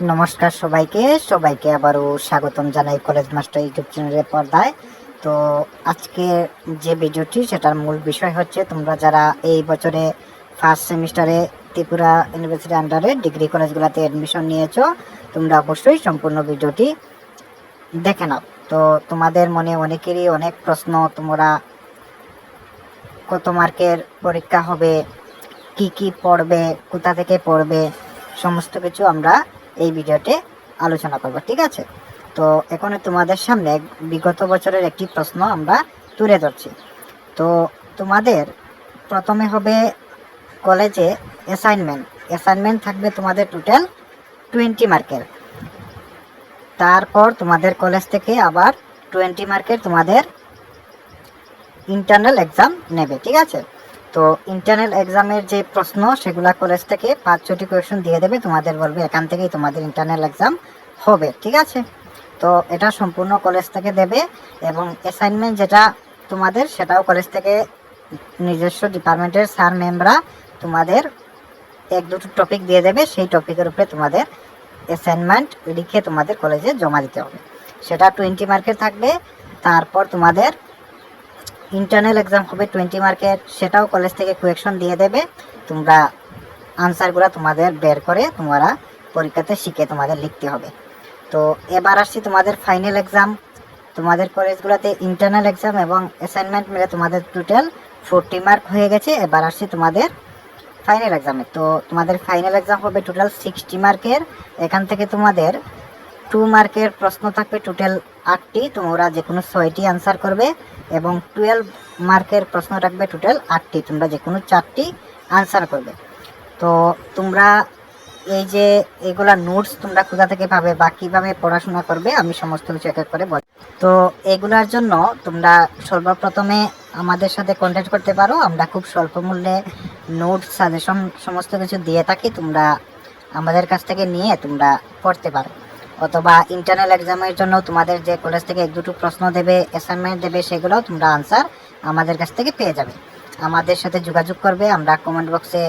নমস্কার সবাইকে সবাইকে আবারও স্বাগতম জানাই কলেজ মাস্টার ইউটিউব চ্যানেলের পর্দায়। তো আজকে যে ভিডিওটি সেটার মূল বিষয় হচ্ছে, তোমরা যারা এই বছরে ফার্স্ট সেমিস্টারে ত্রিপুরা ইউনিভার্সিটি আন্ডারে ডিগ্রি কলেজগুলোতে অ্যাডমিশন নিয়েছো, তোমরা অবশ্যই সম্পূর্ণ ভিডিওটি দেখে নাও। তো তোমাদের মনে অনেকেরই অনেক প্রশ্ন, তোমরা কত মার্কের পরীক্ষা হবে, কি কি পড়বে, কোথা থেকে পড়বে, সমস্ত কিছু আমরা এই ভিডিওতে আলোচনা করব, ঠিক আছে? তো এখন তোমাদের সামনে বিগত বছরের একটি প্রশ্ন আমরা তুলে ধরছি। তো তোমাদের প্রথমে হবে কলেজে অ্যাসাইনমেন্ট থাকবে তোমাদের টোটাল 20 মার্কের। তারপর তোমাদের কলেজ থেকে আবার 20 মার্কের তোমাদের ইন্টারনাল এক্সাম নেবে, ঠিক আছে? তো ইন্টারনাল এক্সামের যে প্রশ্ন সেগুলা কলেজ থেকে 5-6টি কোয়েশ্চন দিয়ে দেবে, তোমাদের বলবে এখান থেকেই তোমাদের ইন্টারনাল এক্সাম হবে, ঠিক আছে? তো এটা সম্পূর্ণ কলেজ থেকে দেবে। এবং অ্যাসাইনমেন্ট যেটা তোমাদের, সেটাও কলেজ থেকে নিজস্ব ডিপার্টমেন্টের স্যার ম্যামরা তোমাদের 1-2টো টপিক দিয়ে দেবে, সেই টপিকের উপরে তোমাদের অ্যাসাইনমেন্ট লিখে তোমাদের কলেজে জমা দিতে হবে। সেটা 20 মার্কের থাকবে। তারপর তোমাদের ইন্টারনাল এক্সাম হবে 20 মার্কের, সেটাও কলেজ থেকে কোয়েকশন দিয়ে দেবে, তোমরা আনসারগুলো তোমাদের বের করে তোমরা পরীক্ষাতে শিখে তোমাদের লিখতে হবে। তো এবার আসছি তোমাদের ফাইনাল এক্সাম। তোমাদের কলেজগুলোতে ইন্টারনাল এক্সাম এবং অ্যাসাইনমেন্ট মিলে তোমাদের টোটাল 40 মার্ক হয়ে গেছে। এবার আসছি তোমাদের ফাইনাল এক্সামে। তো তোমাদের ফাইনাল এক্সাম হবে টোটাল 60 মার্কের। এখান থেকে তোমাদের 2 মার্কের প্রশ্ন থাকবে টোটাল 8টি, তোমরা যে কোনো 6টি আনসার করবে। এবং 12 মার্কের প্রশ্ন থাকবে টোটাল 8টি, তোমরা যে কোনো 4টি আনসার করবে। তো তোমরা এই যে এগুলা নোটস তোমরা কোথা থেকে পাবে বা কীভাবে পড়াশোনা করবে, আমি সমস্ত কিছু এক এক করে বলি। তো এগুলার জন্য তোমরা সর্বপ্রথমে আমাদের সাথে কন্ট্যাক্ট করতে পারো। আমরা খুব স্বল্প মূল্যে নোটস, সাজেশন সমস্ত কিছু দিয়ে থাকি, তোমরা আমাদের কাছ থেকে নিয়ে তোমরা পড়তে পারো। অথবা ইন্টারনাল এক্সামের জন্য তোমাদের যে কলেজ থেকে 1-2টো প্রশ্ন দেবে, অ্যাসাইনমেন্ট দেবে, সেগুলোও তোমরা আনসার আমাদের কাছ থেকে পেয়ে যাবে। আমাদের সাথে যোগাযোগ করবে, আমরা কমেন্ট বক্সে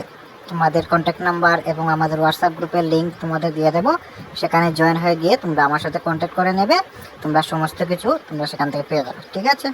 তোমাদের কন্ট্যাক্ট নাম্বার এবং আমাদের হোয়াটসঅ্যাপ গ্রুপের লিঙ্ক তোমাদের দিয়ে দেবো। সেখানে জয়েন হয়ে গিয়ে তোমরা আমার সাথে কন্ট্যাক্ট করে নেবে, তোমরা সমস্ত কিছু তোমরা সেখান থেকে পেয়ে যাবে, ঠিক আছে?